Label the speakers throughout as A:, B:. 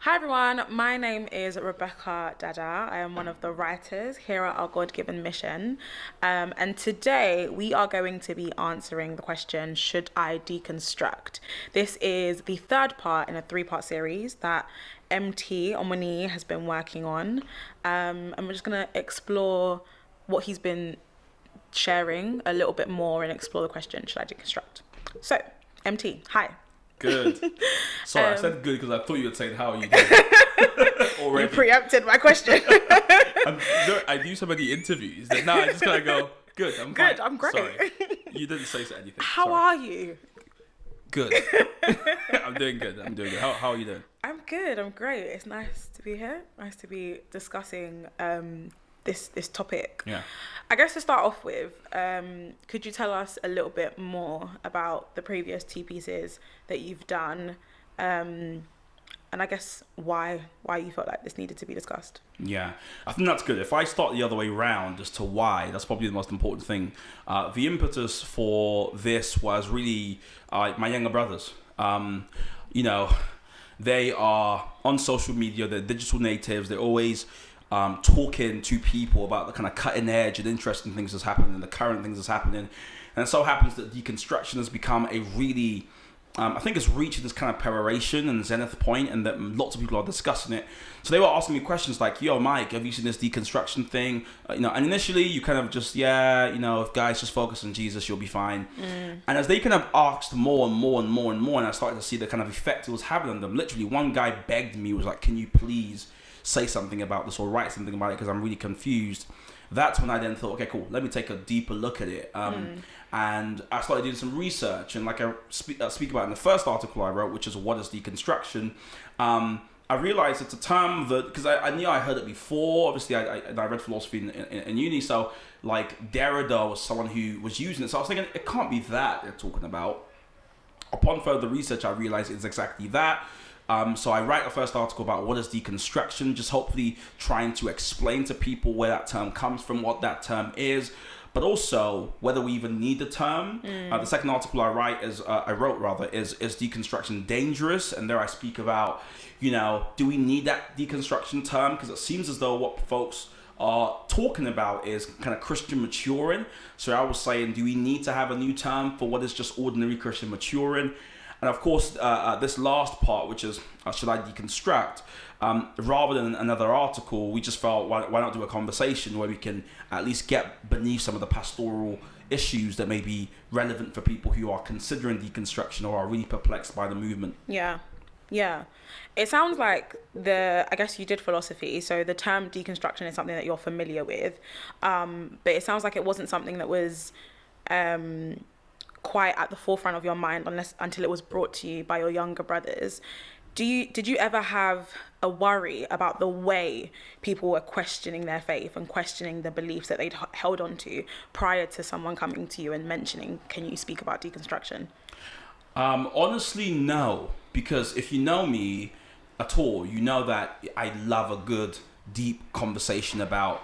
A: Hi everyone, my name is Rebecca Dada. I am one of the writers here at Our God-Given Mission. And today we are going to be answering the question, should I deconstruct? This is the third part in a three-part series that M.T Omoniyi has been working on. And we're just going to explore what he's been sharing a little bit more and explore the question, should I deconstruct? So, MT, hi.
B: Good. Sorry, I said good because I thought you were saying how are you doing already.
A: You preempted my question.
B: I do so many interviews that now I just kind of go, good, I'm fine.
A: Good, I'm great.
B: Sorry. You didn't say anything.
A: How are you?
B: Good. I'm doing good. How are you doing?
A: I'm good. I'm great. It's nice to be here. Nice to be discussing this topic.
B: Yeah.
A: I guess to start off with, could you tell us a little bit more about the previous two pieces that you've done, and I guess why you felt like this needed to be discussed?
B: Yeah, I think that's good. If I start the other way around as to why, that's probably the most important thing. The impetus for this was really my younger brothers. They are on social media, they're digital natives, they're always talking to people about the kind of cutting edge and interesting things that's happening and the current things that's happening. And it so happens that deconstruction has become a really, I think it's reaching this kind of peroration and zenith point, and that lots of people are discussing it. So they were asking me questions like, yo, Mike, have you seen this deconstruction thing? And initially you kind of just, if guys just focus on Jesus, you'll be fine. And as they kind of asked more and more and more and more, and I started to see the kind of effect it was having on them, literally one guy begged me, was like, can you please say something about this or write something about it because I'm really confused. That's when I then thought, okay, cool, let me take a deeper look at it. And I started doing some research, and like I speak about in the first article I wrote, which is what is deconstruction. I realized it's a term that, because I knew I heard it before, obviously I read philosophy in uni, so like Dada was someone who was using it, so I was thinking it can't be that they're talking about. Upon further research, I realized it's exactly that. So I write a first article about what is deconstruction, just hopefully trying to explain to people where that term comes from, what that term is, but also whether we even need the term. The second article I wrote is deconstruction dangerous? And there I speak about, do we need that deconstruction term? Because it seems as though what folks are talking about is kind of Christian maturing. So I was saying, do we need to have a new term for what is just ordinary Christian maturing? And of course, this last part, which is, should I deconstruct? Rather than another article, we just felt, why not do a conversation where we can at least get beneath some of the pastoral issues that may be relevant for people who are considering deconstruction or are really perplexed by the movement.
A: Yeah. It sounds like I guess you did philosophy, so the term deconstruction is something that you're familiar with. But it sounds like it wasn't something that was quite at the forefront of your mind until it was brought to you by your younger brothers. Did you ever have a worry about the way people were questioning their faith and questioning the beliefs that they'd held on to prior to someone coming to you and mentioning, can you speak about deconstruction?
B: Honestly, no, because if you know me at all, you know that I love a good, deep conversation about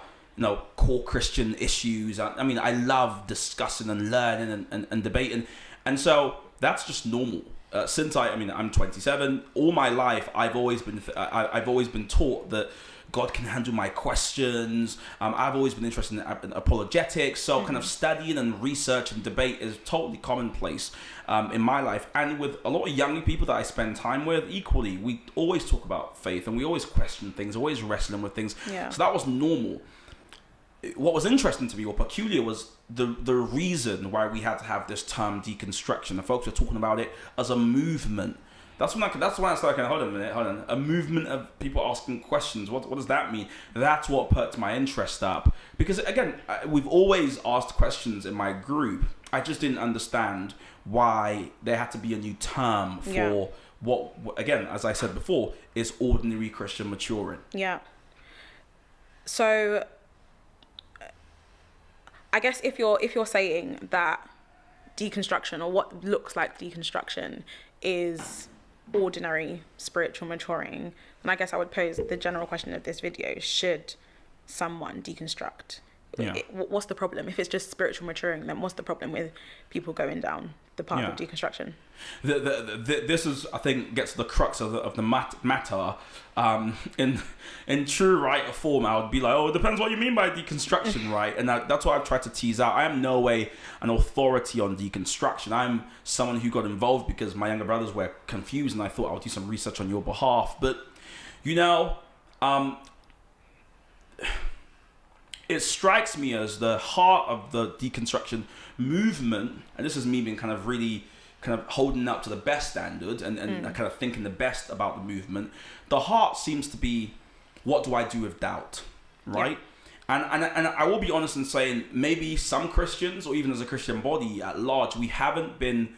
B: core Christian issues. I mean, I love discussing and learning and debating. And so that's just normal. Since I'm 27, all my life, I've always been taught that God can handle my questions. I've always been interested in apologetics. So kind of studying and research and debate is totally commonplace in my life. And with a lot of young people that I spend time with, equally, we always talk about faith and we always question things, always wrestling with things.
A: Yeah.
B: So that was normal. What was interesting to me or peculiar was the reason why we had to have this term deconstruction. The folks were talking about it as a movement. That's when I started hold on. A movement of people asking questions. What does that mean? That's what perked my interest up. Because again, we've always asked questions in my group. I just didn't understand why there had to be a new term for what, again, as I said before, is ordinary Christian maturing.
A: Yeah. So I guess if you're saying that deconstruction, or what looks like deconstruction, is ordinary spiritual maturing, then I guess I would pose the general question of this video: should someone deconstruct?
B: Yeah.
A: What's the problem? If it's just spiritual maturing, then what's the problem with people going down the path of deconstruction.
B: This is, I think, gets to the crux of the matter. In true writer form, I would be like, oh, it depends what you mean by deconstruction, right? And that's what I've tried to tease out. I am no way an authority on deconstruction. I'm someone who got involved because my younger brothers were confused, and I thought I would do some research on your behalf. But, it strikes me as the heart of the deconstruction movement, and this is me being kind of really kind of holding up to the best standard and kind of thinking the best about the movement. The heart seems to be, what do I do with doubt, right? Yeah. And I will be honest in saying maybe some Christians, or even as a Christian body at large, we haven't been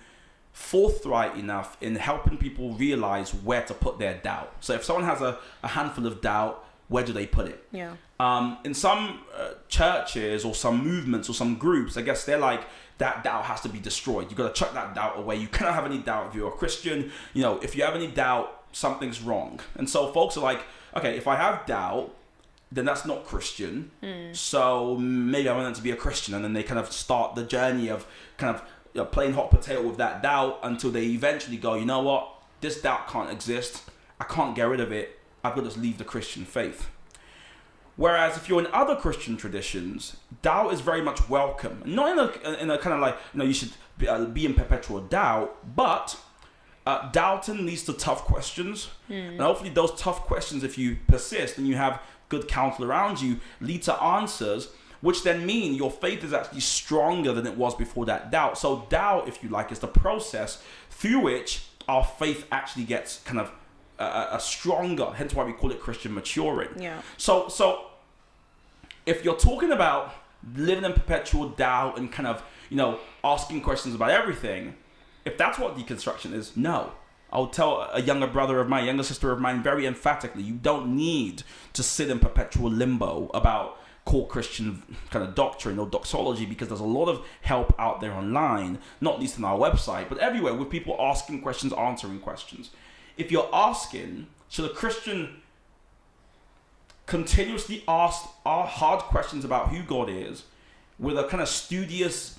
B: forthright enough in helping people realize where to put their doubt. So if someone has a handful of doubt, where do they put it?
A: Yeah.
B: In some churches or some movements or some groups, I guess they're like, that doubt has to be destroyed. You got to chuck that doubt away. You cannot have any doubt if you're a Christian. If you have any doubt, something's wrong. And so folks are like, okay, if I have doubt, then that's not Christian. So maybe I want them to be a Christian. And then they kind of start the journey of kind of playing hot potato with that doubt until they eventually go, you know what? This doubt can't exist. I can't get rid of it. I've got to just leave the Christian faith. Whereas if you're in other Christian traditions, doubt is very much welcome. Not in a kind of like, you should be in perpetual doubt, but doubting leads to tough questions. And hopefully those tough questions, if you persist and you have good counsel around you, lead to answers, which then mean your faith is actually stronger than it was before that doubt. So doubt, if you like, is the process through which our faith actually gets kind of a stronger, hence why we call it Christian maturing.
A: Yeah.
B: So if you're talking about living in perpetual doubt and kind of, asking questions about everything, if that's what deconstruction is, no. I'll tell a younger sister of mine very emphatically, you don't need to sit in perpetual limbo about core Christian kind of doctrine or doxology, because there's a lot of help out there online, not least on our website, but everywhere, with people asking questions, answering questions. If you're asking, should a Christian continuously ask hard questions about who God is with a kind of studious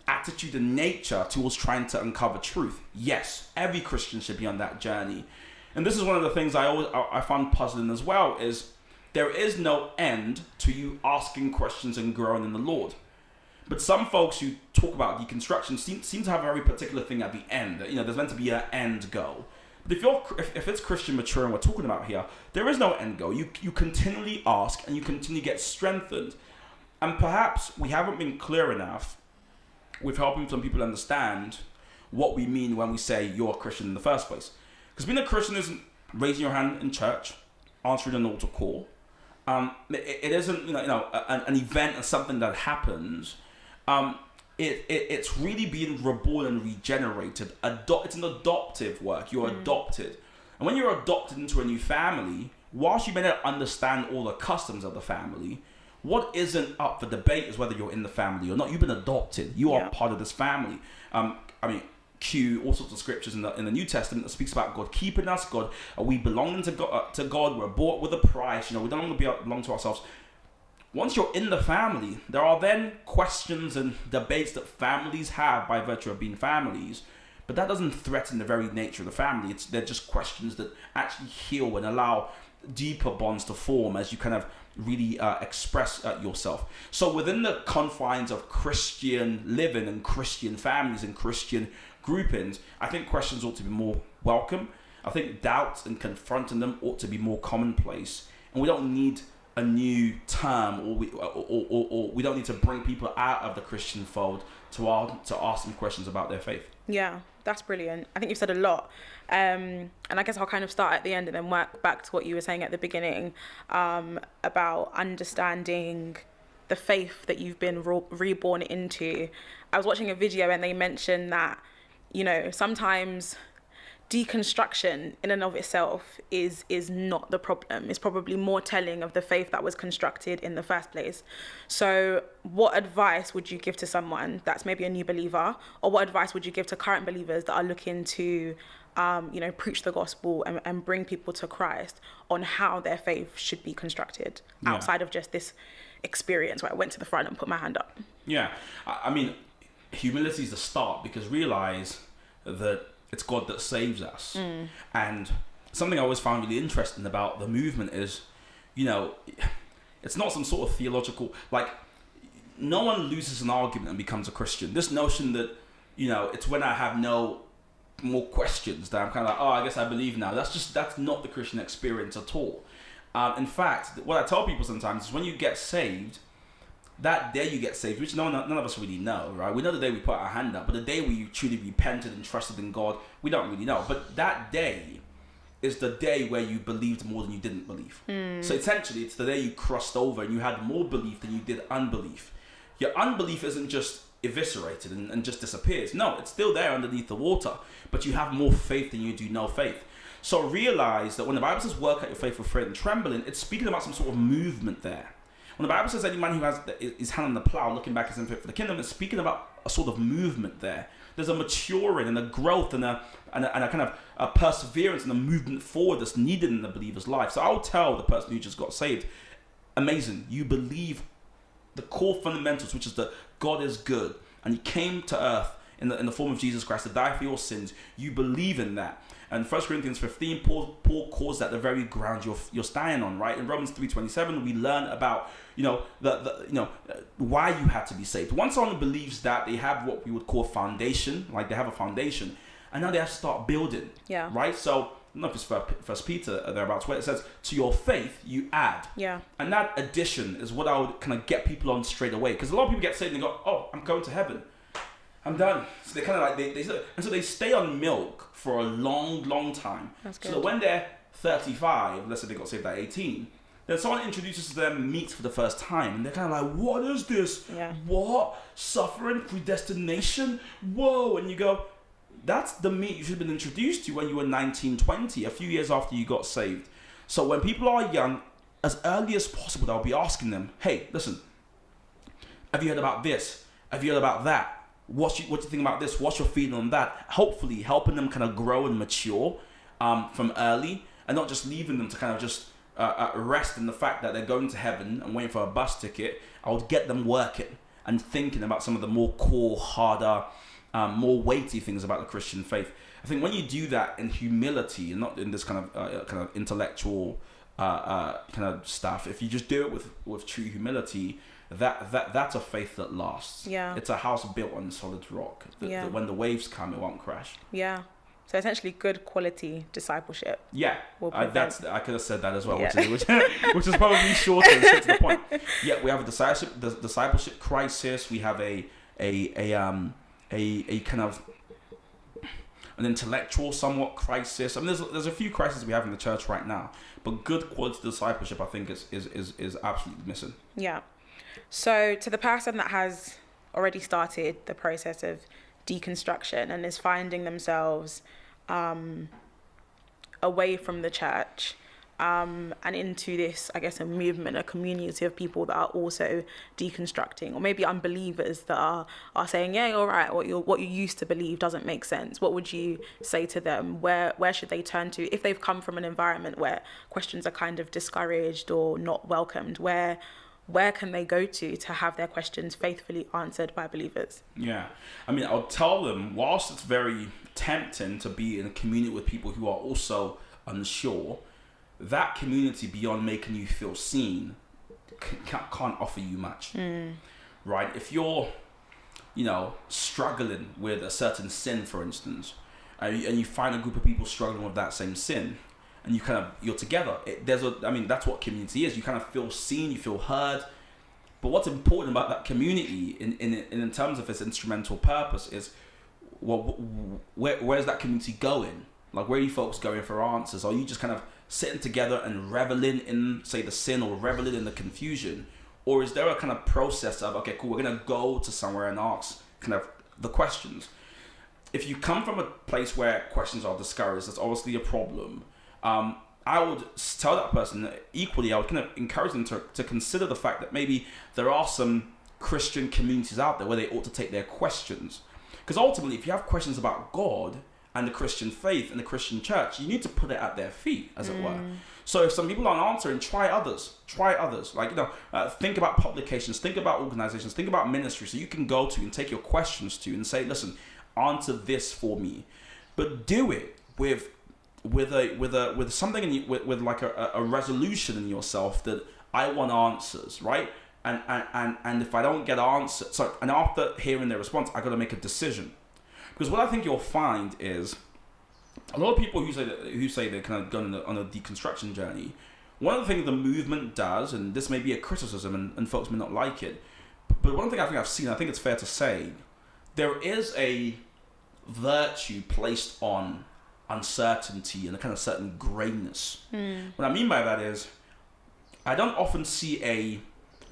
B: attitude and nature towards trying to uncover truth? Yes, every Christian should be on that journey. And this is one of the things I find puzzling as well, is there is no end to you asking questions and growing in the Lord. But some folks who talk about deconstruction seem to have a very particular thing at the end. There's meant to be an end goal. But if it's Christian maturing we're talking about here, there is no end goal. You continually ask and you continually get strengthened. And perhaps we haven't been clear enough with helping some people understand what we mean when we say you're a Christian in the first place. Because being a Christian isn't raising your hand in church, answering an altar call. It isn't an event or something that happens. It's really being reborn and regenerated. It's an adoptive work. You're adopted. And when you're adopted into a new family, whilst you may not understand all the customs of the family, what isn't up for debate is whether you're in the family or not. You've been adopted. You are part of this family. Q all sorts of scriptures in the New Testament that speaks about God keeping us. God, we belong to God. We're bought with a price. We don't want to belong to ourselves. Once you're in the family, there are then questions and debates that families have by virtue of being families, but that doesn't threaten the very nature of the family. They're just questions that actually heal and allow deeper bonds to form as you kind of really express yourself. So within the confines of Christian living and Christian families and Christian groupings, I think questions ought to be more welcome. I think doubts and confronting them ought to be more commonplace, and we don't need a new term, or we don't need to bring people out of the Christian fold to ask them questions about their faith. Yeah,
A: that's brilliant. I think you've said a lot. And I guess I'll kind of start at the end and then work back to what you were saying at the beginning, about understanding the faith that you've been reborn into. I was watching a video and they mentioned that, sometimes deconstruction in and of itself is not the problem. It's probably more telling of the faith that was constructed in the first place. So what advice would you give to someone that's maybe a new believer, or what advice would you give to current believers that are looking to preach the gospel and bring people to Christ on how their faith should be constructed outside of just this experience where I went to the front and put my hand up?
B: Yeah, I mean, humility is the start, because realize that it's God that saves us. And something I always found really interesting about the movement is, it's not some sort of theological, like, no one loses an argument and becomes a Christian. This notion that, it's when I have no more questions that I'm kind of like, oh, I guess I believe now. That's not the Christian experience at all. In fact, what I tell people sometimes is when you get saved, that day you get saved, which none of us really know, right? We know the day we put our hand up, but the day where you truly repented and trusted in God, we don't really know. But that day is the day where you believed more than you didn't believe. So essentially, it's the day you crossed over and you had more belief than you did unbelief. Your unbelief isn't just eviscerated and just disappears. No, it's still there underneath the water, but you have more faith than you do no faith. So realize that when the Bible says work out your faith with fear and trembling, it's speaking about some sort of movement there. When the Bible says any man who has his hand on the plow looking back is unfit for the kingdom, it's speaking about a sort of movement there. There's a maturing and a growth and a kind of a perseverance and a movement forward that's needed in the believer's life. So I'll tell the person who just got saved, amazing, you believe the core fundamentals, which is that God is good and he came to earth in the form of Jesus Christ to die for your sins. You believe in that. And 1 Corinthians 15, Paul calls that the very ground you're standing on, right? In Romans 3:27, we learn about, why you had to be saved. Once someone believes that, they have what we would call foundation, like they have a foundation, and now they have to start building, right? So, I don't know if it's First Peter thereabouts, where it says, to your faith, you add.
A: Yeah.
B: And that addition is what I would kind of get people on straight away. Because a lot of people get saved and they go, oh, I'm going to heaven. I'm done. So they kind of like, and so they stay on milk for a long, long time.
A: That's good.
B: So that when they're 35, let's say they got saved at 18, then someone introduces them meat for the first time, and they're kind of like, what is this?
A: Yeah.
B: What? Suffering? Predestination? Whoa. And you go, that's the meat you should have been introduced to when you were 19, 20, a few years after you got saved. So when people are young, as early as possible, I'll be asking them, hey, listen, have you heard about this? Have you heard about that? What do you think about this? What's your feeling on that? Hopefully helping them kind of grow and mature from early, and not just leaving them to kind of just rest in the fact that they're going to heaven and waiting for a bus ticket. I would get them working and thinking about some of the more core, harder, more weighty things about the Christian faith. I think when you do that in humility and not in this kind of intellectual kind of stuff, if you just do it with true humility, that's a faith that lasts. Yeah. It's a house built on solid rock. That when the waves come, it won't crash.
A: Yeah. So essentially, good quality discipleship.
B: Yeah. I could have said that as well, which is probably shorter and straight to the point. Yeah, we have a discipleship crisis. We have a kind of an intellectual somewhat crisis. I mean, there's a few crises we have in the church right now, but good quality discipleship, I think, is absolutely missing. Yeah.
A: So to the person that has already started the process of deconstruction and is finding themselves away from the church and into this, I guess, a movement, a community of people that are also deconstructing, or maybe unbelievers that are saying, yeah, all right, what you used to believe doesn't make sense. What would you say to them? Where should they turn to if they've come from an environment where questions are kind of discouraged or not welcomed? Where can they go to have their questions faithfully answered by believers?
B: Yeah. I mean, I'll tell them, whilst it's very tempting to be in a community with people who are also unsure, that community, beyond making you feel seen, can't offer you much. Right? If you're, struggling with a certain sin, for instance, and you find a group of people struggling with that same sin, and you're together. That's what community is. You kind of feel seen, you feel heard. But what's important about that community in terms of its instrumental purpose is, where's that community going? Like, where are you folks going for answers? Are you just kind of sitting together and reveling in, say, the sin, or reveling in the confusion? Or is there a kind of process of, okay, cool, we're going to go to somewhere and ask kind of the questions? If you come from a place where questions are discouraged, that's obviously a problem. I would tell that person equally, I would kind of encourage them to consider the fact that maybe there are some Christian communities out there where they ought to take their questions. Because ultimately, if you have questions about God and the Christian faith and the Christian church, you need to put it at their feet, as it were. So if some people aren't answering, try others. Like, think about publications, think about organizations, think about ministries that you can go to and take your questions to and say, listen, answer this for me. But do it with something with like a resolution in yourself that I want answers, right? And if I don't get answers, and after hearing their response, I got to make a decision. Because what I think you'll find is a lot of people who say they're kind of going on a deconstruction journey. One of the things the movement does, and this may be a criticism, and folks may not like it, but one thing I think I've seen, I think it's fair to say, there is a virtue placed on uncertainty and a kind of certain grayness. What I mean by that is, I don't often see a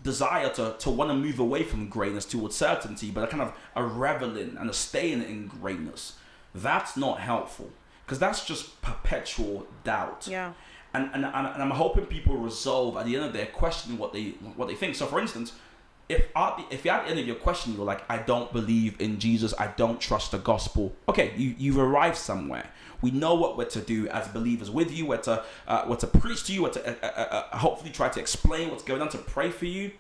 B: desire to want to move away from grayness towards certainty, but a kind of a reveling and a staying in grayness. That's not helpful, because that's just perpetual doubt.
A: Yeah.
B: And I'm hoping people resolve at the end of their question what they think. So for instance, if at the end of your question you're like, I don't believe in Jesus, I don't trust the gospel, okay, you've arrived somewhere. We know what we're to do as believers with you. We're to preach to you. We're to hopefully try to explain what's going on, to pray for you.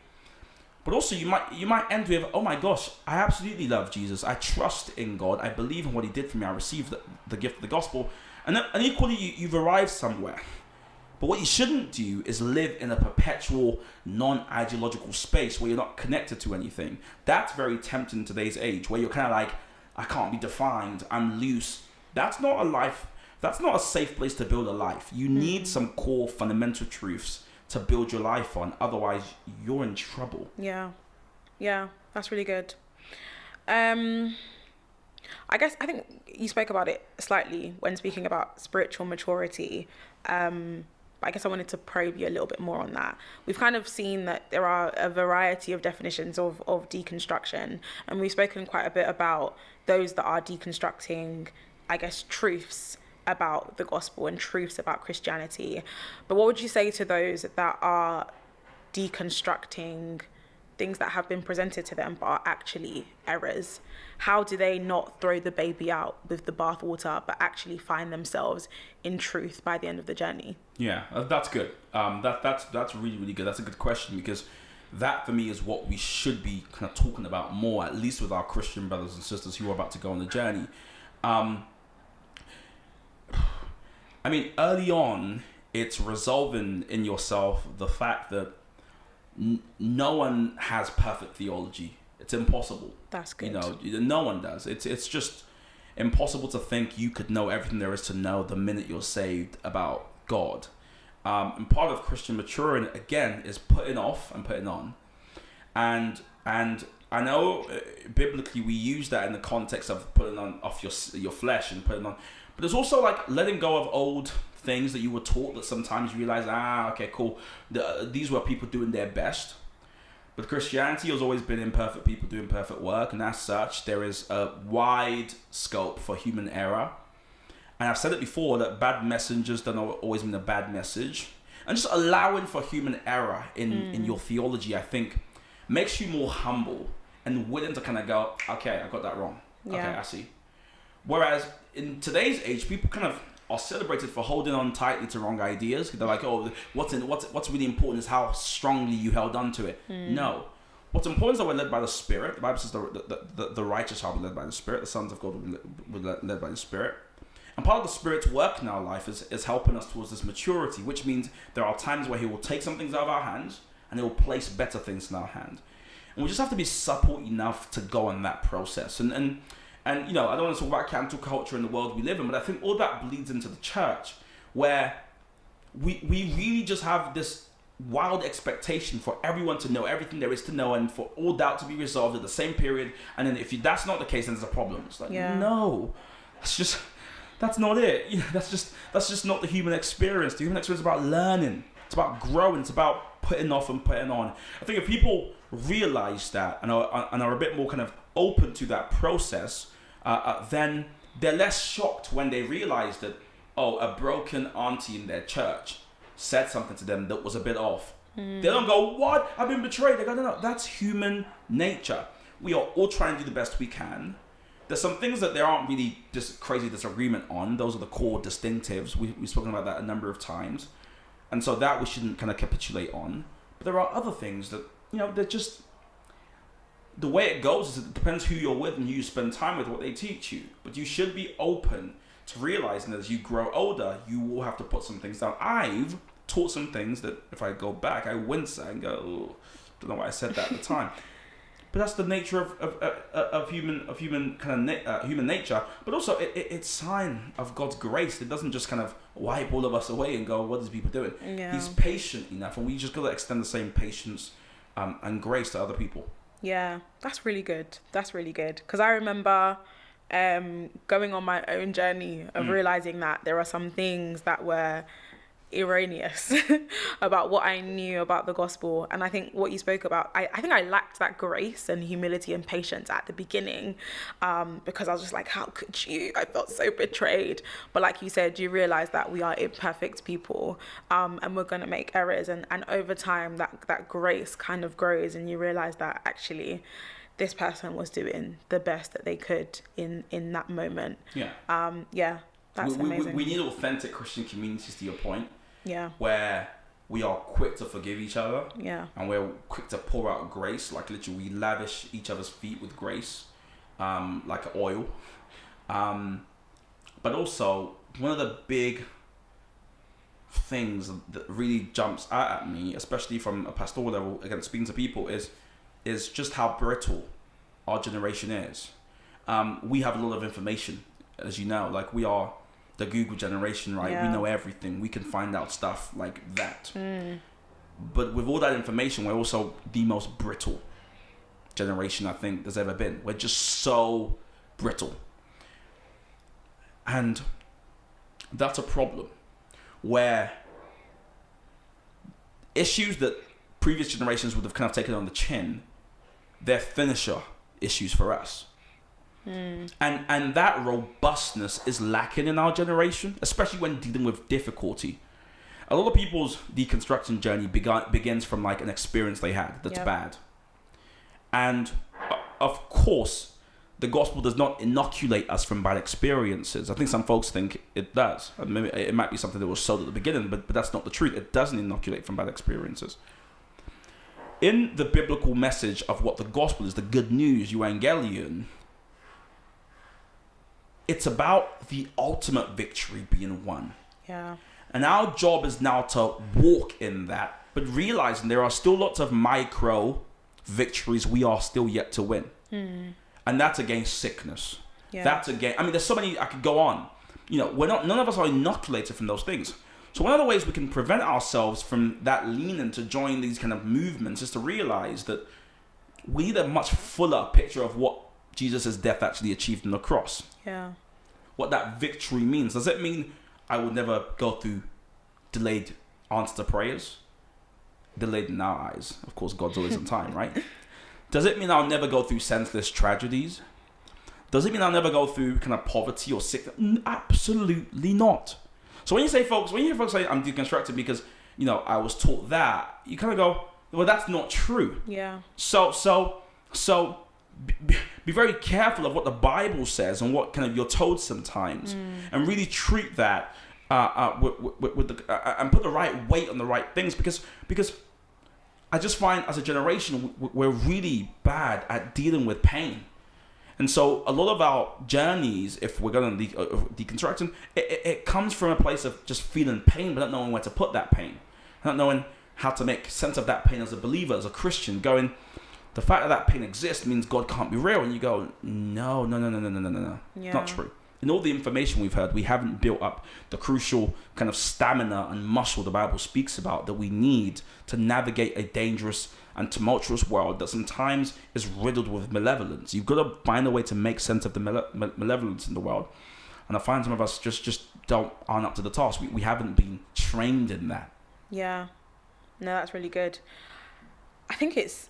B: But also you might end with, oh my gosh, I absolutely love Jesus. I trust in God. I believe in what he did for me. I received the gift of the gospel. And equally, you've arrived somewhere. But what you shouldn't do is live in a perpetual non-ideological space where you're not connected to anything. That's very tempting in today's age, where you're kind of like, I can't be defined. I'm loose. That's not a life. That's not a safe place to build a life. You need some core fundamental truths to build your life on. Otherwise, you're in trouble.
A: Yeah, that's really good. I think you spoke about it slightly when speaking about spiritual maturity. But I guess I wanted to probe you a little bit more on that. We've kind of seen that there are a variety of definitions of deconstruction, and we've spoken quite a bit about those that are deconstructing, I guess, truths about the gospel and truths about Christianity. But what would you say to those that are deconstructing things that have been presented to them but are actually errors? How do they not throw the baby out with the bathwater but actually find themselves in truth by the end of the journey?
B: Yeah, that's good. That's really, really good. That's a good question, because that for me is what we should be kind of talking about more, at least with our Christian brothers and sisters who are about to go on the journey. I mean, early on, it's resolving in yourself the fact that no one has perfect theology. It's impossible.
A: That's good.
B: No one does. It's just impossible to think you could know everything there is to know the minute you're saved about God. And part of Christian maturing, again, is putting off and putting on. And I know biblically we use that in the context of putting on off your flesh and putting on. But there's also like letting go of old things that you were taught that sometimes you realize, okay, cool. These were people doing their best. But Christianity has always been imperfect people doing perfect work. And as such, there is a wide scope for human error. And I've said it before that bad messengers don't always mean a bad message. And just allowing for human error in your theology, I think, makes you more humble and willing to kind of go, okay, I got that wrong. Yeah. Okay, I see. Whereas in today's age, people kind of are celebrated for holding on tightly to wrong ideas. They're like, oh, what's really important is how strongly you held on to it. No. What's important is that we're led by the Spirit. The Bible says the righteous are led by the Spirit. The sons of God were led by the Spirit. And part of the Spirit's work in our life is helping us towards this maturity, which means there are times where he will take some things out of our hands and he will place better things in our hand. And we just have to be supple enough to go on that process. And I don't want to talk about cancel culture in the world we live in, but I think all that bleeds into the church, where we really just have this wild expectation for everyone to know everything there is to know and for all doubt to be resolved at the same period. And then if that's not the case, then there's a problem. It's like, no, that's not it. That's just not the human experience. The human experience is about learning. It's about growing. It's about putting off and putting on. I think if people realize that and are a bit more kind of open to that process, then they're less shocked when they realize that, a broken auntie in their church said something to them that was a bit off. They don't go, what? I've been betrayed. They go, no, that's human nature. We are all trying to do the best we can. there's some things that there aren't really just crazy disagreement on. Those are the core distinctives. We've spoken about that a number of times. And so that we shouldn't kind of capitulate on. But there are other things that, they're just, the way it goes is it depends who you're with and who you spend time with, what they teach you. But you should be open to realizing that as you grow older, you will have to put some things down. I've taught some things that if I go back, I wince and go, oh, don't know why I said that at the time. But that's the nature of human nature. But also, it's sign of God's grace. It doesn't just kind of wipe all of us away and go, what is people doing?
A: Yeah.
B: He's patient enough, and we just got to extend the same patience and grace to other people.
A: Yeah, that's really good. That's really good. Because I remember going on my own journey of realizing that there are some things that were erroneous about what I knew about the gospel. And I think what you spoke about, I think I lacked that grace and humility and patience at the beginning, because I was just like, how could you? I felt so betrayed. But like you said, you realize that we are imperfect people, and we're going to make errors. And over time, that grace kind of grows, and you realize that actually this person was doing the best that they could in that moment. Yeah. That's amazing.
B: We need authentic Christian communities, to your point.
A: Yeah.
B: Where we are quick to forgive each other.
A: Yeah.
B: And we're quick to pour out grace. Like literally we lavish each other's feet with grace. Like oil. But also, one of the big things that really jumps out at me, especially from a pastoral level, again, speaking to people, is just how brittle our generation is. We have a lot of information, as you know. Like, we are the Google generation, right?
A: Yeah.
B: We know everything. We can find out stuff like that. But with all that information, we're also the most brittle generation I think there's ever been. We're just so brittle. And that's a problem, where issues that previous generations would have kind of taken on the chin, they're finisher issues for us. And that robustness is lacking in our generation, especially when dealing with difficulty. A lot of people's deconstruction journey begins from like an experience they had that's bad. And of course, the gospel does not inoculate us from bad experiences. I think some folks think it does. And maybe it might be something that was sold at the beginning, but that's not the truth. It doesn't inoculate from bad experiences. In the biblical message of what the gospel is, the good news, euangelion, it's about the ultimate victory being won.
A: Yeah.
B: And our job is now to walk in that, but realizing there are still lots of micro victories we are still yet to win. And that's against sickness.
A: Yeah.
B: That's against, there's so many, I could go on. None of us are inoculated from those things. So one of the ways we can prevent ourselves from that leaning to join these kind of movements is to realize that we need a much fuller picture of what Jesus' death actually achieved on the cross.
A: Yeah.
B: What that victory means. Does it mean I would never go through delayed answer to prayers? Delayed in our eyes. Of course, God's always on time, right? Does it mean I'll never go through senseless tragedies? Does it mean I'll never go through kind of poverty or sickness? Absolutely not. So when you hear folks say I'm deconstructed because, I was taught that, you kind of go, well, that's not true.
A: Yeah.
B: So be very careful of what the Bible says and what kind of you're told sometimes, and really treat that with the and put the right weight on the right things, because I just find as a generation we're really bad at dealing with pain. And so a lot of our journeys, if we're going to deconstructing, it comes from a place of just feeling pain, but not knowing where to put that pain, not knowing how to make sense of that pain as a believer, as a Christian, going, the fact that pain exists means God can't be real. And you go, no.
A: Yeah.
B: It's not true. In all the information we've heard, we haven't built up the crucial kind of stamina and muscle the Bible speaks about that we need to navigate a dangerous and tumultuous world that sometimes is riddled with malevolence. You've got to find a way to make sense of the malevolence in the world. And I find some of us just aren't up to the task. We haven't been trained in that.
A: Yeah. No, that's really good. I think it's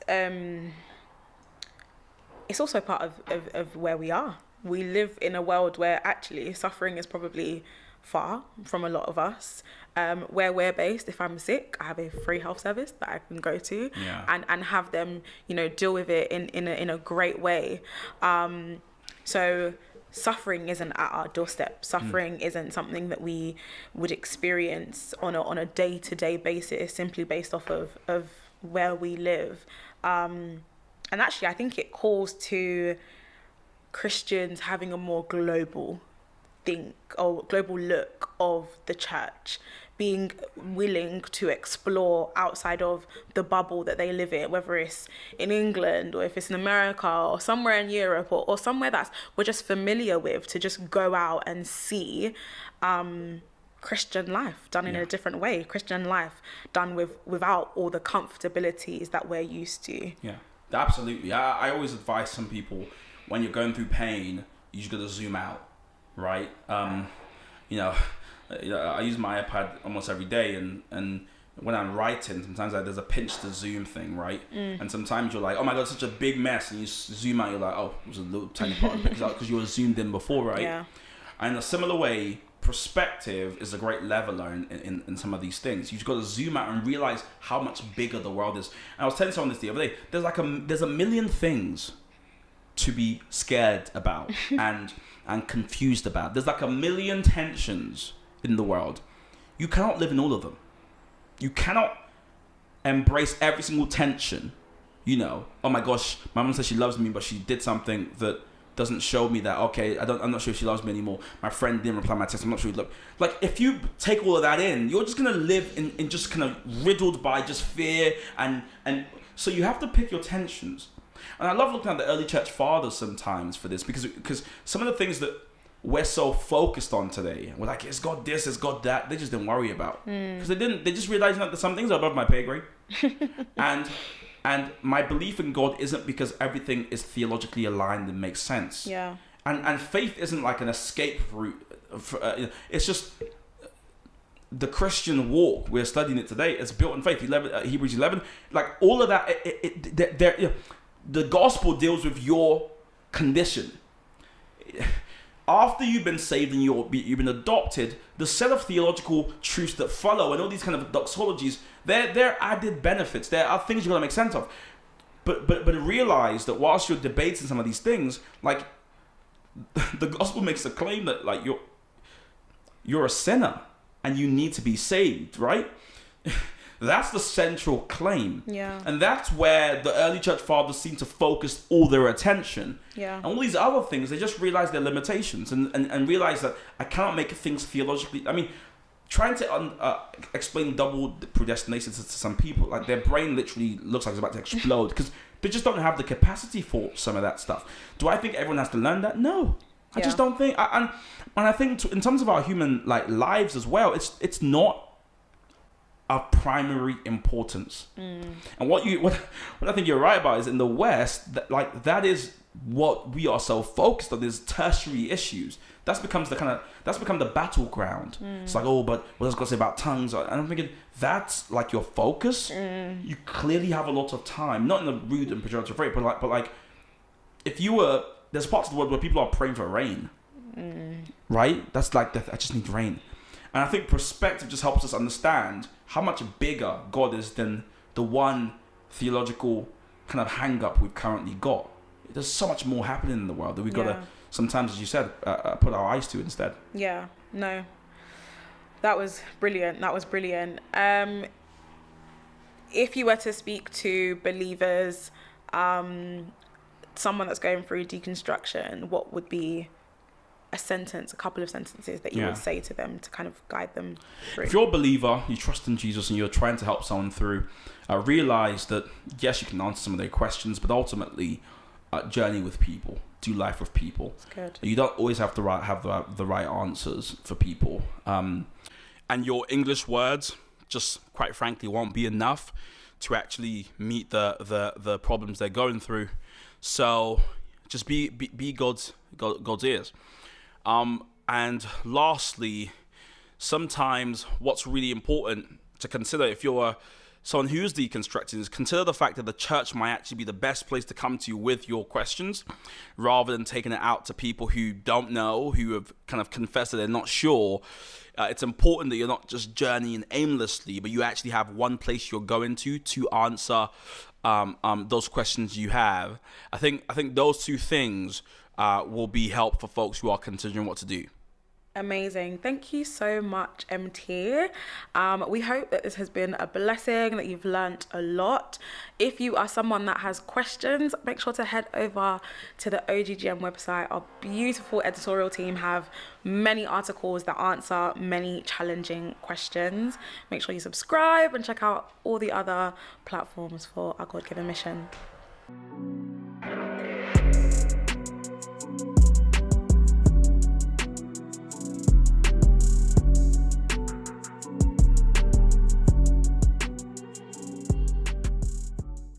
A: also part of where we are. We live in a world where actually suffering is probably far from a lot of us. Where we're based, if I'm sick, I have a free health service that I can go to and have them, deal with it in a great way. So suffering isn't at our doorstep. Suffering isn't something that we would experience on a day-to-day basis, simply based off of where we live. And actually, I think it calls to Christians having a more global global look of the church, being willing to explore outside of the bubble that they live in, whether it's in England or if it's in America or somewhere in Europe or somewhere that's we're just familiar with, to just go out and see Christian life done in a different way, Christian life done without all the comfortabilities that we're used to.
B: Yeah, absolutely. I always advise some people, when you're going through pain, you just got to zoom out. Right, you know, I use my iPad almost every day, and when I'm writing, sometimes there's a pinch to zoom thing, right? And sometimes you're like, oh my god, such a big mess, and you zoom out, you're like, oh, it was a little tiny part of the picture because you were zoomed in before, right?
A: Yeah.
B: And in a similar way, perspective is a great leveler in some of these things. You've got to zoom out and realize how much bigger the world is. And I was telling someone this the other day. There's a million things to be scared about and confused about. There's like a million tensions in the world. You cannot live in all of them. You cannot embrace every single tension. You know, oh my gosh, my mom says she loves me, but she did something that doesn't show me that, okay, I'm not sure if she loves me anymore. My friend didn't reply my text, I'm not sure. Look, like if you take all of that in, you're just gonna live in just kind of riddled by just fear and so you have to pick your tensions. And I love looking at the early church fathers sometimes for this, because some of the things that we're so focused on today, we're like, it's God this, it's God that, they just didn't worry about. Because they just realized that some things are above my pay grade. and my belief in God isn't because everything is theologically aligned and makes sense.
A: Yeah.
B: And faith isn't like an escape route. It's just the Christian walk. We're studying it today. It's built on faith. Hebrews 11, like all of that. The gospel deals with your condition. After you've been saved and you've been adopted, the set of theological truths that follow and all these kind of doxologies, they're added benefits. There are things you've got to make sense of. But realize that whilst you're debating some of these things, like the gospel makes a claim that like you're a sinner and you need to be saved, right? That's the central claim.
A: Yeah.
B: And that's where the early church fathers seem to focus all their attention.
A: Yeah.
B: And all these other things, they just realize their limitations and realize that I cannot make things theologically. I mean, trying to explain double predestination to some people, like their brain literally looks like it's about to explode because they just don't have the capacity for some of that stuff. Do I think everyone has to learn that? No. I just don't think. And I think in terms of our human like lives as well, it's not of primary importance. And what I think you're right about is in the West, that is what we are so focused on, is tertiary issues. That's become the battleground. It's like, oh, but what does God say about tongues? And I'm thinking that's like your focus. You clearly have a lot of time, not in a rude and pejorative way, but like if you were, there's parts of the world where people are praying for rain, right? That's like I just need rain. And I think perspective just helps us understand how much bigger God is than the one theological kind of hang-up we've currently got. There's so much more happening in the world that we've got to, sometimes, as you said, put our eyes to instead. Yeah,
A: no. That was brilliant. If you were to speak to believers, someone that's going through deconstruction, what would be a couple of sentences that you would say to them to kind of guide them through?
B: If you're a believer, you trust in Jesus and you're trying to help someone through, realize that yes, you can answer some of their questions, but ultimately journey with people, do life with people.
A: That's good.
B: You don't always have to have the right answers for people, and your English words just quite frankly won't be enough to actually meet the problems they're going through. So just be God's ears. And lastly, sometimes what's really important to consider if you're someone who's deconstructing is consider the fact that the church might actually be the best place to come to you with your questions, rather than taking it out to people who don't know, who have kind of confessed that they're not sure. It's important that you're not just journeying aimlessly, but you actually have one place you're going to answer those questions you have. I think those two things will be help for folks who are considering what to do.
A: Amazing. Thank you so much, MT. We hope that this has been a blessing, that you've learnt a lot. If you are someone that has questions, make sure to head over to the OGGM website. Our beautiful editorial team have many articles that answer many challenging questions. Make sure you subscribe and check out all the other platforms for Our God-Given Mission.